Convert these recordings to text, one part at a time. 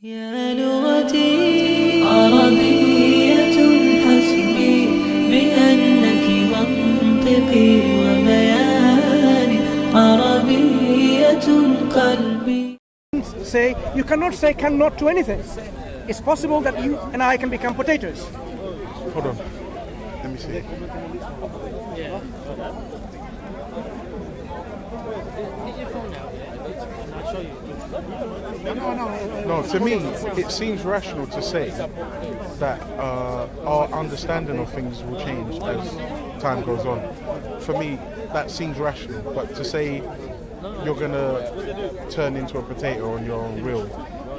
يا لغتي عربية حسبي بأنك منطقي وبياني عربية قلبي. Say you cannot say cannot to anything. It's possible that you and I can become potatoes. Hold on. Let me see. No, to me, it seems rational to say that our understanding of things will change as time goes on. For me, that seems rational. But to say you're going to turn into a potato on your own will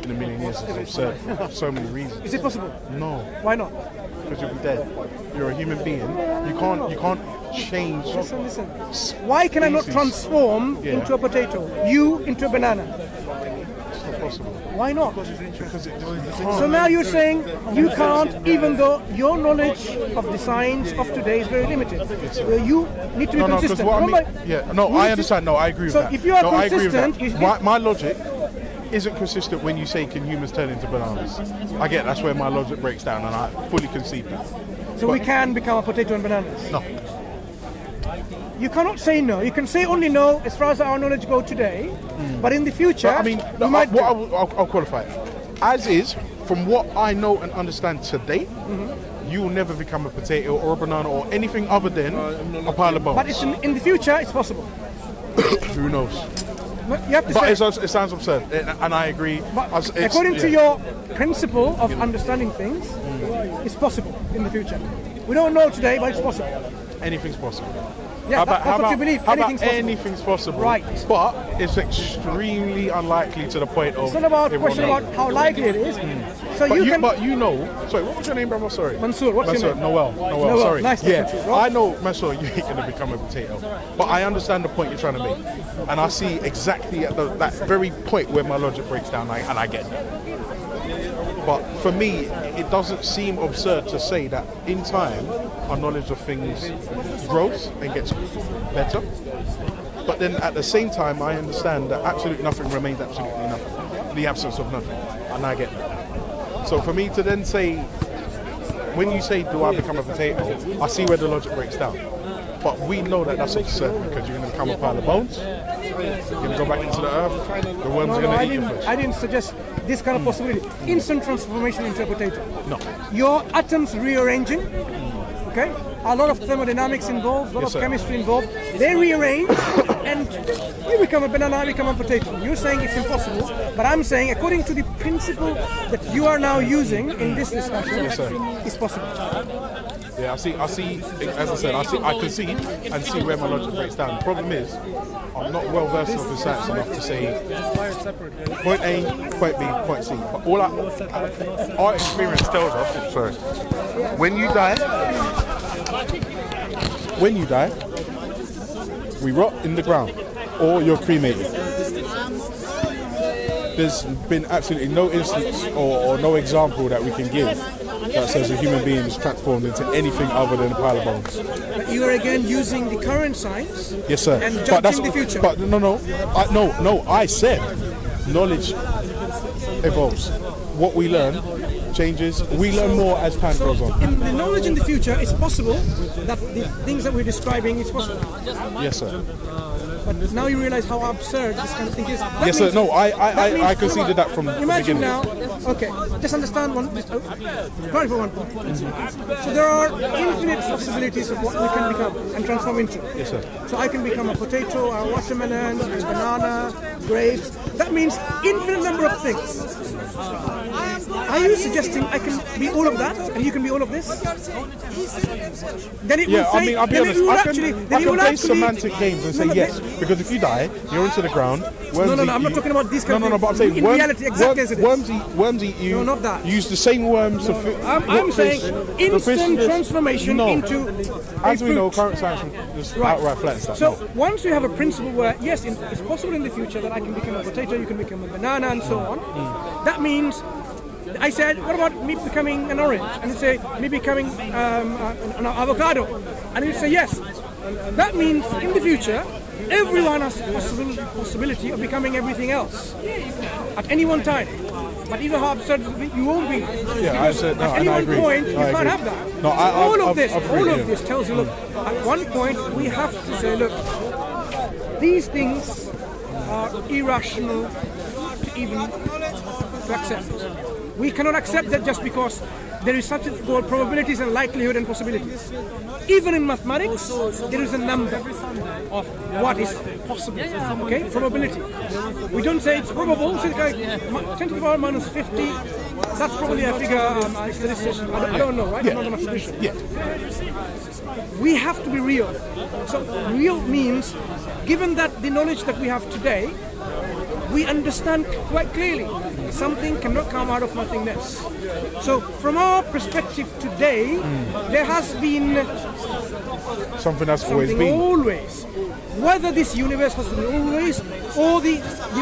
in a million years is absurd for so many reasons. Is it possible? No. Why not? Because you'll be dead. You're a human being. You can't change. Listen. Why can I not transform into a potato? You into a banana? It's not possible. Why not? Because it So now you're saying you can't, even though your knowledge of the science of today is very limited. Well, you need to be consistent. I understand. No, I agree with that. So if you are I consistent, agree with that. My logic isn't consistent when you say can humans turn into bananas. I get that's where my logic breaks down, and I fully concede that. So we can become a potato and bananas? No. You cannot say no. You can say only no as far as our knowledge goes today. But in the future, I'll qualify it. As is, from what I know and understand today, you will never become a potato or a banana or anything other than a pile of bones. But it's in the future, it's possible. Who knows? But you have to say. It sounds absurd, and I agree. But according to your principle of understanding things, it's possible in the future. We don't know today, but it's possible. Anything's possible. Yeah, that's what you believe. Anything's possible. Right. But it's extremely unlikely to the point of. It's not about a question about how likely it is. So But you know. Sorry, what was your name, brother? Sorry. Mansur. What's your name? Noel. Sorry. Nice to meet you. I know, Mansur, you ain't gonna become a potato. But I understand the point you're trying to make, and I see exactly at that very point where my logic breaks down, and I get that. But for me, it doesn't seem absurd to say that in time, our knowledge of things grows and gets better. But then at the same time, I understand that absolutely nothing remains absolutely nothing. The absence of nothing. And I get that. So for me to then say, when you say, do I become a potato? I see where the logic breaks down. But we know that that's absurd because you're going to become a pile of bones. You're going to go back into the earth. The worms are going to eat your flesh. I didn't suggest this kind of possibility. Instant transformation into a potato. No. Your atoms rearranging. Okay? A lot of thermodynamics involved, a lot of chemistry involved. They rearrange and you become a banana, I become a potato. You're saying it's impossible, but I'm saying according to the principle that you are now using in this discussion, it's possible. Yeah, I see, as I said, I can see and see where my logic breaks down. The problem is, I'm not well versed enough in science enough to say point A, point B, point C. But our experience tells us, when you die, we rot in the ground, or you're cremated. There's been absolutely no instance or no example that we can give that says a human being is transformed into anything other than a pile of bones. But you are again using the current science. Yes, sir. And judging the future. But no. I said knowledge evolves. What we learn changes. We learn more as time goes on. In the knowledge in the future, it's possible that the things that we're describing is possible. Yes, sir. But now you realize how absurd this kind of thing is. Yes, sir. No, I conceded that from the Imagine beginning. now, okay, just understand one point. So there are infinite possibilities of what we can become and transform into. Yes, sir. So I can become a potato, a watermelon, a banana, grapes. That means infinite number of things. Are you suggesting I can be all of that and you can be all of this? Then it will say, I'll be honest. I can play semantic games and say yes, this, because if you die, you're into the ground. No, I'm not talking about these kind of things. But I'm saying in reality, exactly as it is. Worms eat you. No, not that. Use the same worms to feed. I'm saying instant transformation into as we know, current science just outright flattens that. So once you have a principle where, yes, it's possible in the future that I can become a potato, you can become a banana, and so on, that means I said, what about me becoming an orange? And you say, me becoming an avocado. And you say, yes. That means in the future, everyone has possibility of becoming everything else at any one time. But even how absurd you won't be. Yeah, I said, no, at any and I one agree. point, you I can't agree. have that. No, So all of this tells you, look, at one point we have to say, look, these things are irrational to even to accept. We cannot accept that just because there is such a thing called probabilities and likelihood and possibilities. Even in mathematics, there is a number of what is possible. Okay, probability. We don't say it's probable. Say like 10 to the power minus 50. That's probably a figure. Statistician. I don't know, right? I'm not a mathematician. Yeah. We have to be real. So real means, given that the knowledge that we have today, we understand quite clearly something cannot come out of nothingness. So from our perspective today, there has been Something that's always something been. always. Whether this universe has been always, or the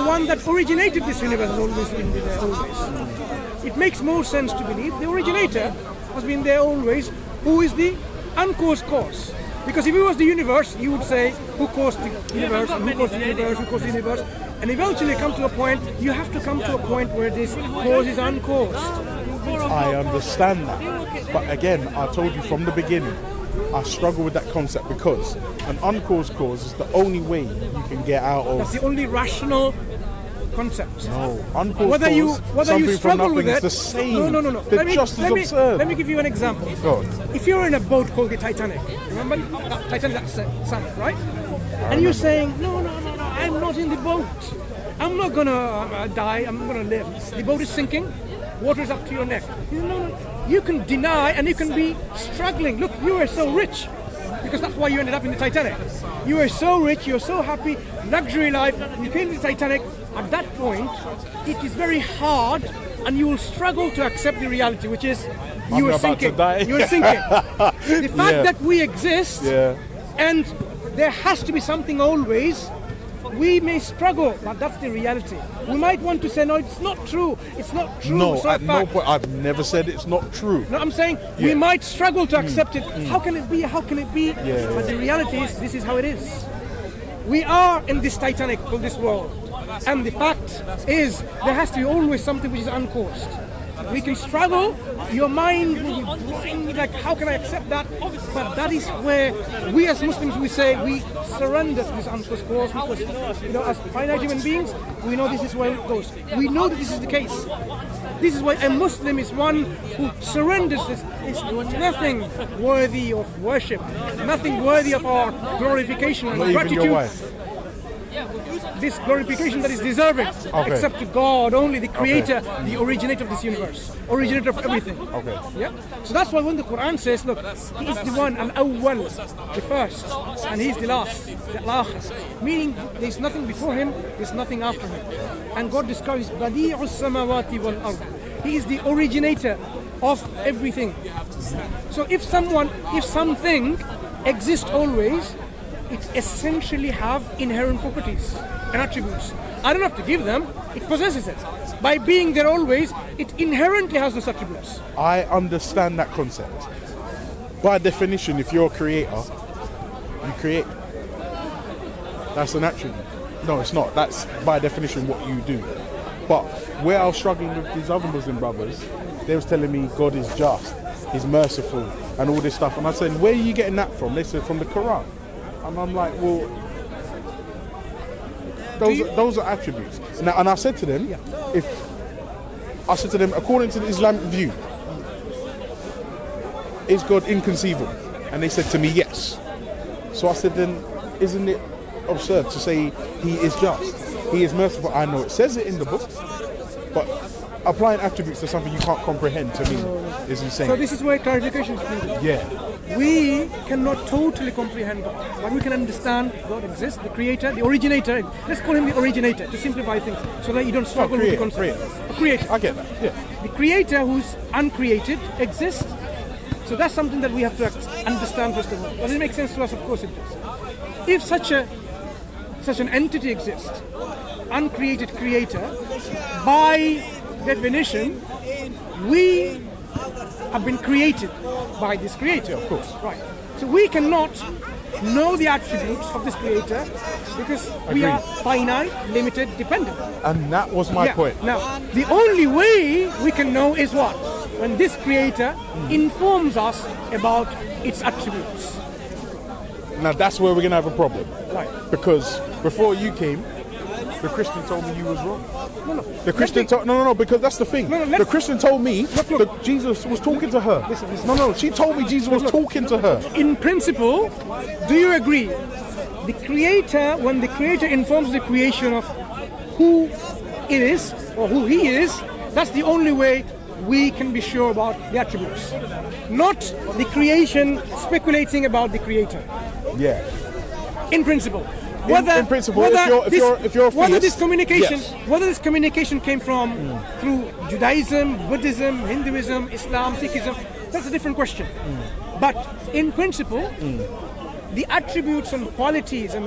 one that originated this universe has always been there always. It makes more sense to believe the originator has been there always, who is the uncaused cause. Because if it was the universe, you would say, who caused the universe, and who caused the universe, who caused the universe, and eventually come to a point, you have to come to a point where this cause is uncaused. I understand that. But again, I told you from the beginning, I struggle with that concept because an uncaused cause is the only way you can get out of. That's the only rational concept. No, uncaused Whether you something struggle from with nothing it, is the same. no. They're just as absurd. Let me give you an example. Go on. If you're in a boat called the Titanic, remember Titanic that sank, right? And you're saying, no, I'm not in the boat. I'm not gonna die. I'm gonna live. The boat is sinking. Water is up to your neck. No. You can deny and you can be struggling. Look, you are so rich. Because that's why you ended up in the Titanic. You are so rich, you're so happy, luxury life, you came to the Titanic. At that point, it is very hard and you will struggle to accept the reality, which is you are sinking. You are sinking. The fact that we exist and there has to be something always, we may struggle, but that's the reality. We might want to say, no, it's not true. It's not true. No, it's not at no point. I've never said it's not true. No, I'm saying we might struggle to accept it. How can it be? How can it be? But the reality is, this is how it is. We are in this Titanic of this world. And the fact is, there has to be always something which is uncaused. We can struggle, your mind will be blind, like how can I accept that? But that is where we as Muslims, we say we surrender to this uncaused cause because, as finite human beings, we know this is where it goes. We know that this is the case. This is why a Muslim is one who surrenders this. It's nothing worthy of worship, nothing worthy of our glorification and Not even gratitude. your wife. This glorification that is deserving, except to God, only the creator, the originator of this universe, originator of everything. Okay. Yeah. So that's why when the Quran says, look, he is the one, al-awwal, the first, and he's the last, the akhir, meaning there's nothing before him, there's nothing after him. And God describes badi'us samawati wal ard. He is the originator of everything. So if something exists always, it essentially have inherent properties and attributes. I don't have to give them, it possesses it. By being there always, it inherently has those attributes. I understand that concept. By definition, if you're a creator, you create. That's an attribute. No, it's not. That's by definition what you do. But where I was struggling with these other Muslim brothers, they was telling me God is just, He's merciful, and all this stuff. And I said, where are you getting that from? They said, from the Quran. And I'm like, well, those are attributes. And I said to them, according to the Islamic view, is God inconceivable? And they said to me, yes. So I said, then isn't it absurd to say He is just? He is merciful. I know it says it in the book, but applying attributes to something you can't comprehend to me is insane. So this is where clarification is needed. Yeah. We cannot totally comprehend God, but we can understand God exists, the creator, the originator. Let's call him the originator to simplify things so that you don't struggle with the concept. A creator. I get that, yeah. The creator who's uncreated exists. So that's something that we have to understand first of all. Does it make sense to us? Of course it does. If such an entity exists, uncreated creator, by definition, we have been created by this creator, of course. Right. So we cannot know the attributes of this creator because we Agreed. are finite, limited, dependent. And that was my point. Now, the only way we can know is what? When this creator informs us about its attributes. Now that's where we're gonna have a problem. Right. Because before you came, the Christian told me you was wrong. No. The Christian told no, because that's the thing. No, the Christian told me look. that Jesus was talking to her. Listen. No, she told me Jesus was talking to her. In principle, do you agree? The creator, when the creator informs the creation of who it is or who he is, that's the only way we can be sure about the attributes. Not the creation speculating about the creator. Yeah. In principle. In principle, if you're a whether theist, this communication, yes. whether this communication came from through Judaism, Buddhism, Hinduism, Islam, Sikhism, that's a different question. But in principle, the attributes and qualities and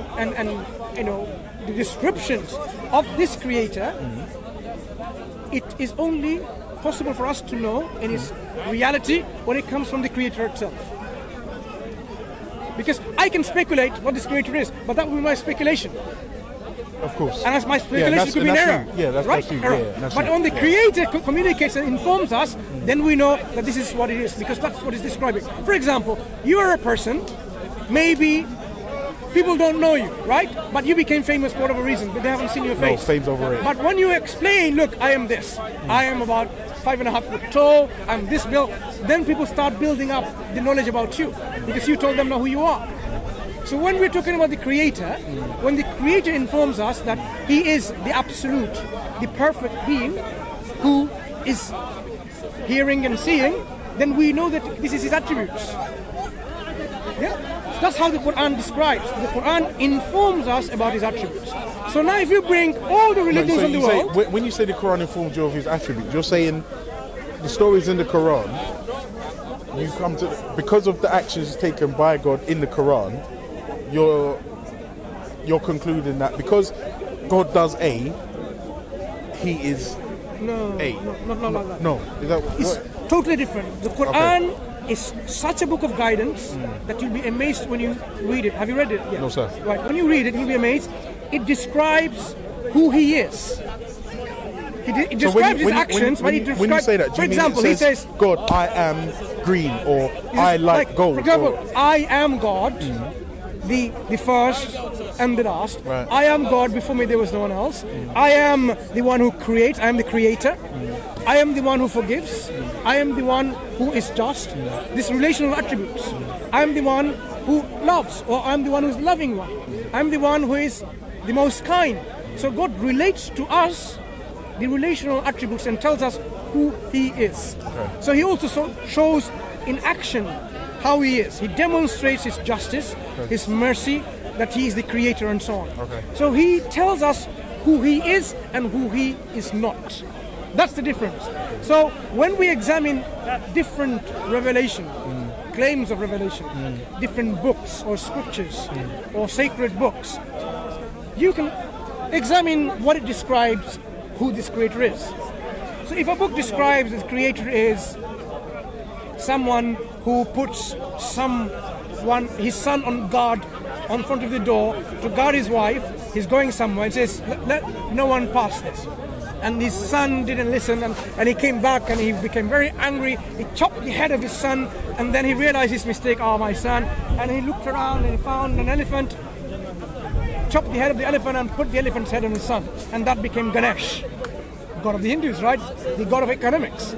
the descriptions of this creator, it is only possible for us to know in its reality when it comes from the creator itself. Because I can speculate what this creator is, but that will be my speculation. Of course. And as my speculation could be an error. Yeah, that's right? true. Error. Yeah, that's but true. when the creator communicates and informs us, then we know that this is what it is, because that's what it's describing. For example, you are a person, maybe people don't know you, right? But you became famous for whatever reason, but they haven't seen your face. No, fame's overrated. But when you explain, look, I am this, I am about 5.5 foot tall, I'm this built, then people start building up the knowledge about you, because you told them now who you are. So when we're talking about the creator, when the creator informs us that he is the absolute, the perfect being who is hearing and seeing, then we know that this is his attributes. Yeah? So that's how the Quran describes. The Quran informs us about his attributes. So now if you bring all the religions So in the you say, world... when you say the Quran informs you of his attributes, you're saying the stories in the Quran, you come to because of the actions taken by God in the Quran, you're concluding that because God does A, he is No, A. not like that. No, is that It's what? totally different. The Quran is such a book of guidance that you'll be amazed when you read it. Have you read it? Yeah. No, sir. Right. When you read it, you'll be amazed. It describes who he is. It describes his actions, but it describes... when you say that, do for you mean example, it he says, says, God, I am green, or I like gold? For example, or, I am God, the first and the last. Right. I am God, before me there was no one else. I am the one who creates, I am the creator. I am the one who forgives. I am the one who is just. This relational attributes. I am the one who loves, or I am the one who is loving one. I am the one who is the most kind. So God relates to us the relational attributes and tells us who he is. Okay. So he also shows in action how he is. He demonstrates his justice, his mercy, that he is the creator and so on. Okay. So he tells us who he is and who he is not. That's the difference. So when we examine different revelation, claims of revelation, different books or scriptures or sacred books, you can examine what it describes who this creator is. So if a book describes this creator is someone who puts his son on guard on front of the door to guard his wife, he's going somewhere and says, let no one pass this. And his son didn't listen, and he came back and he became very angry. He chopped the head of his son, and then he realized his mistake, my son, and he looked around and he found an elephant, chopped the head of the elephant and put the elephant's head on his son, and that became Ganesh, god of the Hindus, right? The god of economics.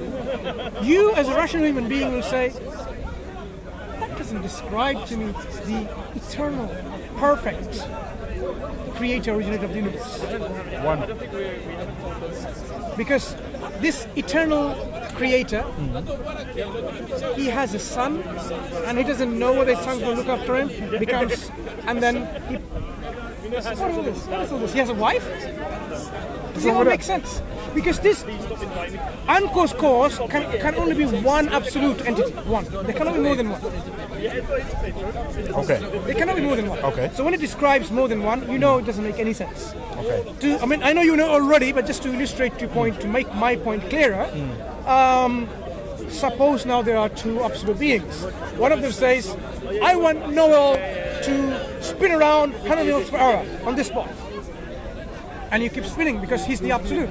You as a rational human being will say, that doesn't describe to me the eternal, perfect creator, originator of the universe. one. Because this eternal creator, he has a son, and he doesn't know whether his son's going to look after him, and then he... What is all this? What is all this? He has a wife? Does it all make sense? Because this uncaused cause can only be one absolute entity, one. There cannot be more than one. Okay. There cannot be more than one. Okay. So when it describes more than one, you know it doesn't make any sense. Okay. I know you know already, but just to illustrate your point, to make my point clearer, suppose now there are two absolute beings. One of them says, I want Noel to spin around 100 miles per hour on this spot. And you keep spinning because he's the absolute.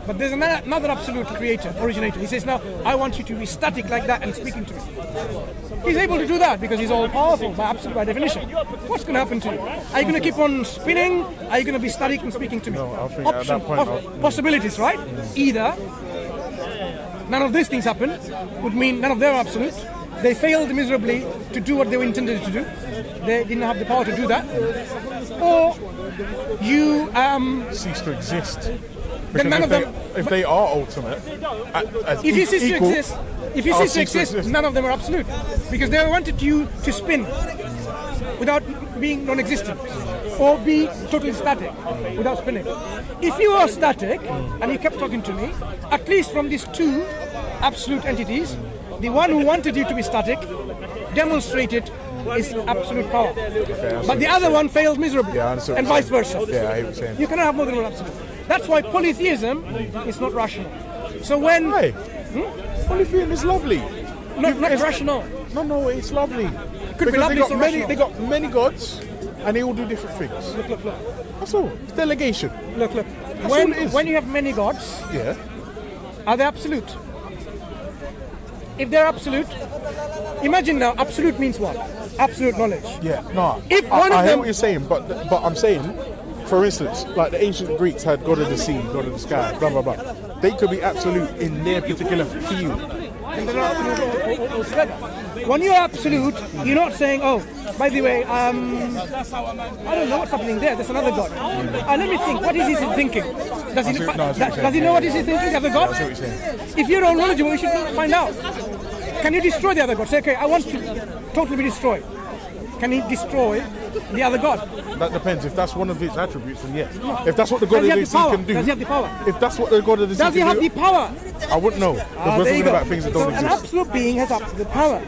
But there's another absolute creator, originator. He says, now, I want you to be static like that and speaking to me. He's able to do that because he's all powerful by absolute by definition. What's going to happen to you? Are you going to keep on spinning? Are you going to be static and speaking to me? No, I think at that point, possibilities, right? Either none of these things happen would mean none of them are absolute. They failed miserably to do what they were intended to do. They didn't have the power to do that. Or you cease to exist. Then none of them. If they are ultimate, if you cease to exist, none of them are absolute, because they wanted you to spin without being non-existent, or be totally static without spinning. If you are static and you kept talking to me, at least from these two absolute entities, the one who wanted you to be static demonstrated his absolute power, okay, but the other one failed miserably, and vice versa. Yeah, I hear what you're saying. You cannot have more than one absolute. That's why polytheism is not rational. So when Polytheism is lovely. Not rational. No, it's lovely. It could be because lovely. they got many gods, and they all do different things. Look. That's all. It's delegation. Look. When you have many gods, Yeah. are they absolute? If they're absolute, imagine now, absolute means what? Absolute knowledge. Yeah. No. If one of I hear them- what you're saying, but I'm saying, for instance, like the ancient Greeks had God of the sea, God of the sky, blah blah blah. They could be absolute in their particular field. And they're not absolute altogether. When you're absolute, you're not saying, oh, by the way, I don't know what's happening there. There's another God. Let me think. What is he thinking? Does he know what is he thinking? The other God? That's what you're saying. If you're all knowledgeable, you should find out. Can you destroy the other God? Say, okay, I want to totally be destroyed. Can he destroy the other God? That depends. If that's one of his attributes, then yes. If that's what the God Does he of have the the power? sea can do. Does he have the power? If that's what the God of the sea Does he can have do, the power? I wouldn't know. Because we're There you talking go. about things that don't So an exist. absolute being has absolute power.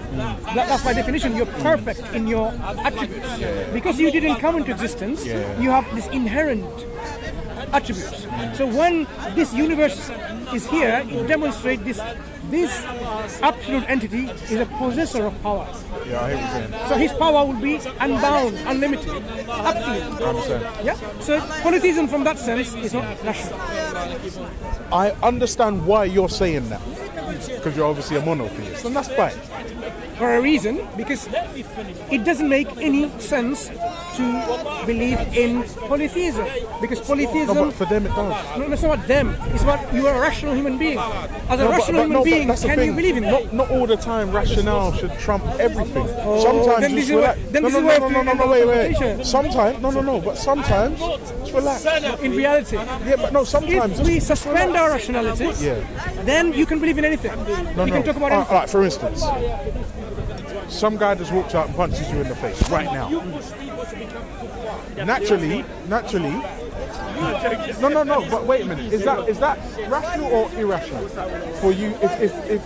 That's by definition, you're perfect in your attributes. Because you didn't come into existence, you have this inherent attributes. So when this universe is here, it demonstrates this absolute entity is a possessor of power. Yeah, I hear what you're saying. So his power will be unbound, unlimited, absolute. I understand. Yeah. So polytheism, from that sense, is not rational. I understand why you're saying that. Because you're obviously a monotheist, and that's fine. For a reason, because it doesn't make any sense to believe in polytheism. Because polytheism, No, but for them it does. no, it's not about them. It's about you are a rational human being. As a rational human being, that's the can thing. you believe in that? Not all the time rationale should trump everything. Oh, Sometimes then just this is where- relax. then this is where Wait. interpretation. Sometimes, but sometimes just relax. In reality, Yeah, but no, sometimes. if we suspend our rationality, then you can believe in anything. You can talk about anything. Alright, for instance, some guy just walks out and punches you in the face right now. Naturally. No. But wait a minute. Is that rational or irrational for you? If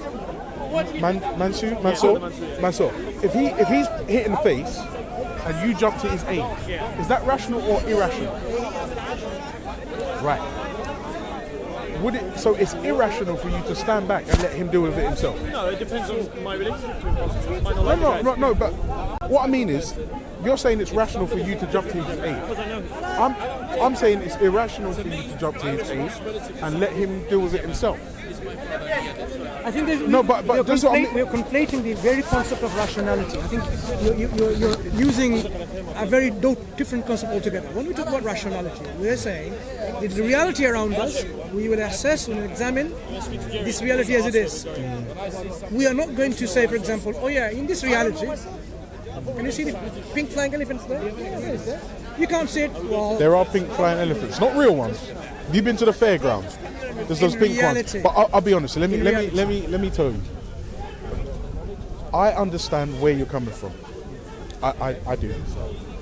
Mansur, if he's hit in the face and you jump to his aim, is that rational or irrational? Right. So it's irrational for you to stand back and let him deal with it himself? No, it depends on my relationship to him. No, but what I mean is, you're saying it's rational for you to jump to his aid. I'm saying it's irrational for you to jump to his aid and let him deal with it himself. I think there's, No, but that's what I mean. we're conflating the very concept of rationality. I think you're using a very different concept altogether. When we talk about rationality, we're saying that the reality around us, we will assess, we will examine this reality as it is. We are not going to say, for example, oh yeah, in this reality, can you see the pink flying elephants there? Yeah, there is there. You can't see it. Well, There are pink flying elephants, not real ones. Have you been to the fairgrounds? There's those pink reality. ones. But I'll be honest. Let me reality. tell you. I understand where you're coming from. I do.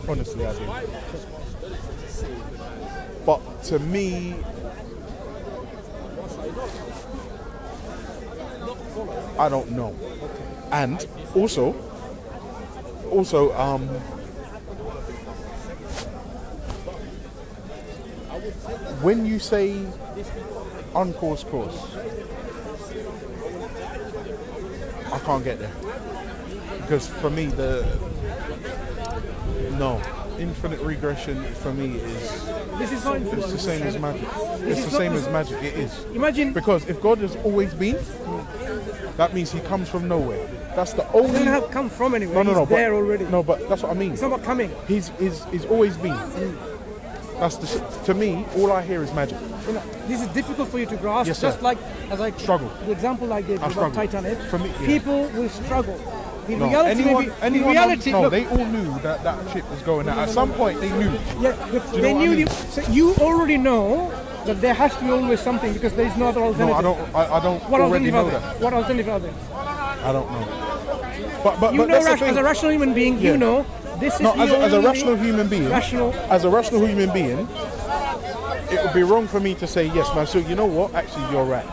Honestly, I do. But to me, I don't know. And also, when you say uncaused cause, I can't get there. Because for me, No. Infinite regression for me is This is not infinite it's the same as regression. magic. This It's is the not- same this- as magic. It is. Imagine Because if God has always been, that means he comes from nowhere. That's the it doesn't only. have come from anywhere. No, He's there but, already. No, but that's what I mean. It's not about coming. He's always been. That's to me. All I hear is magic. You know, this is difficult for you to grasp. Yes, sir. just like as I Struggle. The example I gave you I about struggle. Titanic. For me, yeah. People will struggle. The No, reality, anyone, maybe, anyone. the reality. No, look, they all knew that ship was going out. At some point, they knew. yeah, you they know what I knew. mean? So you already know that there has to be always something because there is no other No, alternative. I don't. I don't What already alternative know are there? that. What alternative are there? I don't know. But You know, that's the as thing. a rational human being, Yeah. you know this is No, the as a only rational human being, rational. as a rational human being, it would be wrong for me to say yes, man. So you know what? Actually, you're right.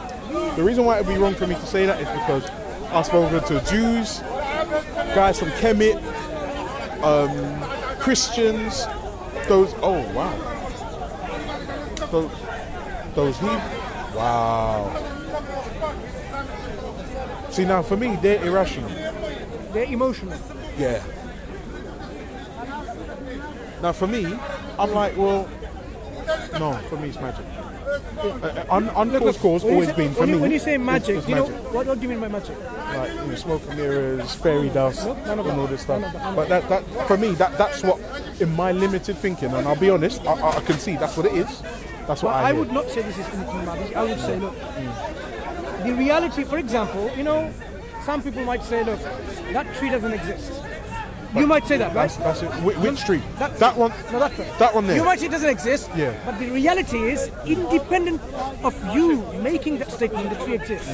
The reason why it would be wrong for me to say that is because I've spoken to Jews, guys from Kemet, Christians, those. Oh wow. Those wow. See now, for me, they're irrational. They're emotional. Yeah. Now for me, I'm like, well, no, for me it's magic. Uncaused cause When you always say- been for when you- me. When you say magic, it's you know magic. what do you mean by magic? Like smoke and mirrors, fairy dust, Nope, none of and that. all this stuff. None of that. But that for me, that's what in my limited thinking, and I'll be honest, I can see that's what it is. That's what Well, I I hear. would not say this is infinite magic. I would say, look, the reality, for example, you know, some people might say, look, that tree doesn't exist. You might say that, right? That's it. Which tree? That- That one. No, that one. That one there. You might say it doesn't exist, Yeah. but the reality is, independent of you making that statement, the tree exists.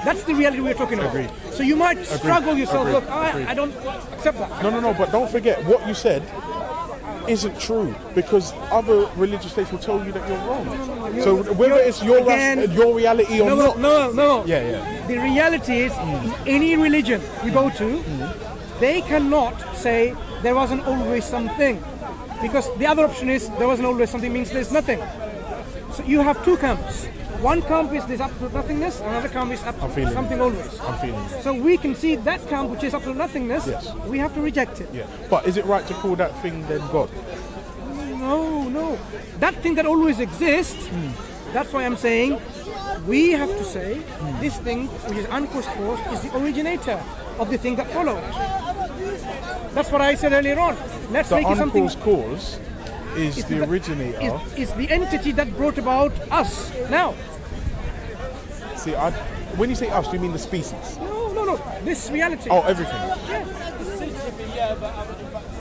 That's the reality we're talking about. Agreed. So you might struggle yourself, Agreed. look, Agreed. I don't accept that. No, but don't forget what you said isn't true because other religious faiths will tell you that you're wrong. So whether it's your again, your reality or not. No. Yeah. The reality is, in any religion you go to, they cannot say there wasn't always something. Because the other option is there wasn't always something means there's nothing. So you have two camps. One camp is there's absolute nothingness, another camp is absolute feeling something it. always. I'm feeling it. So we can see that camp which is absolute nothingness, Yes. we have to reject it. Yeah. But is it right to call that thing then God? No. That thing that always exists, that's why I'm saying we have to say this thing which is uncaused cause is the originator of the thing that followed. That's what I said earlier on. Let's The make it something. uncaused cause is the originator. Is the entity that brought about us now. See, when you say us, do you mean the species? No. This reality. Oh, everything.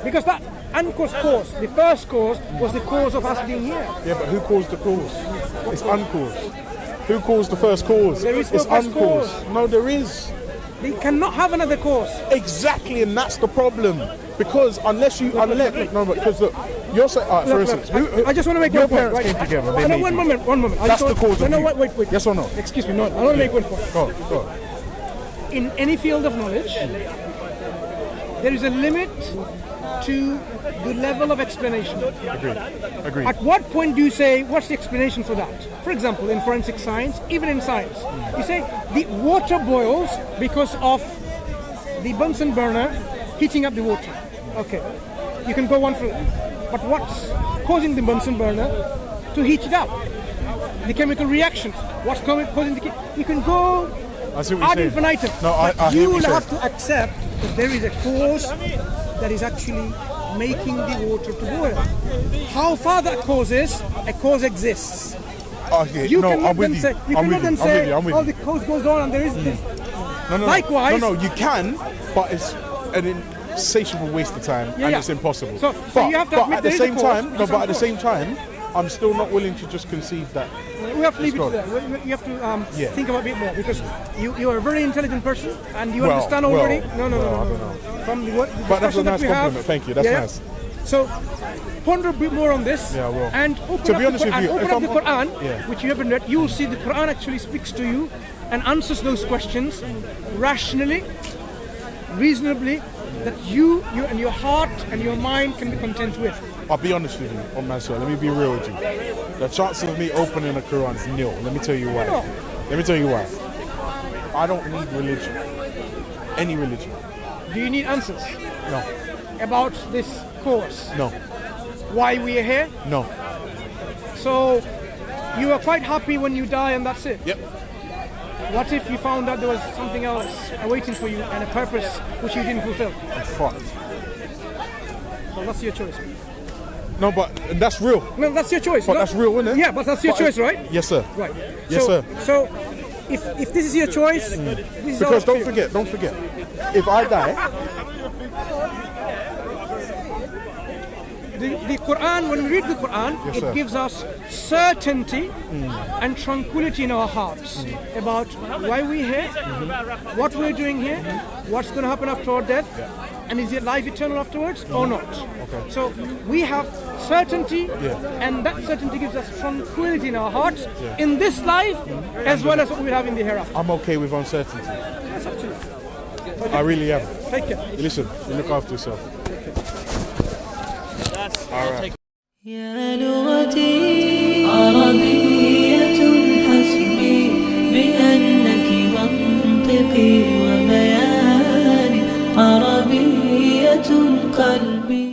Because that uncaused cause, the first cause, was the cause of us being here. Yeah, but who caused the cause? It's uncaused. Who caused the first cause? There is no it's first uncaused. cause. No, there is. They cannot have another cause. Exactly, and that's the problem. Because because look, you're saying, all right, for Look, instance, I just want to make your one point. parents Right? came together. They No, made you. one moment. That's the cause of No, you. wait. Yes or no? Excuse me, no. I want to make one point. Go. In any field of knowledge, there is a limit to the level of explanation. Agreed. At what point do you say, what's the explanation for that? For example, in forensic science, even in science, you say the water boils because of the Bunsen burner heating up the water. Okay, you can go on through that. But what's causing the Bunsen burner to heat it up? The chemical reaction. What's causing the... You can go I see what you're ad saying. infinitum. No, I But hear you what will you're have saying. to accept that there is a cause that is actually making the water to boil. How far that cause is, a cause exists. Okay, You no, cannot I'm with then you. say, I'm with you. I'm with oh, you. the cause goes on and there is this. No, Likewise- No, you can, but it's an insatiable waste of time and Yeah. it's impossible. So but, you have to but admit at the there is a same cause, time, there's some but at the cause. same time, I'm still not willing to just concede that. We have to leave it It's there. gone. You have to Yeah. think about it a bit more because you are a very intelligent person and you Well, understand well, already. No. I don't know. From the what, the But that's a discussion that nice we have, compliment. Thank you. That's yeah. nice. So ponder a bit more on this. Yeah, I will. And open To up be honest the with Quran. you, Open if up the I'm- Quran, Yeah. which you haven't read. You will see the Quran actually speaks to you and answers those questions rationally, reasonably, that you and your heart and your mind can be content with. I'll be honest with you, Br-Mansur, let me be real with you. The chances of me opening the Quran is nil. Let me tell you why. No. Let me tell you why. I don't need religion. Any religion. Do you need answers? No. about this course? No. Why we are here? No. So you are quite happy when you die and that's it? Yep. What if you found out there was something else awaiting for you and a purpose which you didn't fulfill? I'm fucked. Well, that's your choice. No, but that's real. No, that's your choice. But No? that's real, isn't it? Yeah, but that's your But choice, right? Yes, sir. Right. Yes, so, sir. So, if this is your choice, this is Because all up don't to you. forget, if I die, The Quran, when we read the Quran, Yes, it sir. gives us certainty and tranquility in our hearts about why we're here, what we're doing here, what's going to happen after our death, and is it life eternal afterwards or not. Okay. So we have certainty, Yeah. and that certainty gives us tranquility in our hearts in this life as well as what we have in the hereafter. I'm okay with uncertainty. That's up to you. I really am. Take care. Listen, you look after yourself. All right. يا لغتي عربية حسبي بأنك منطقي وبياني عربية قلبي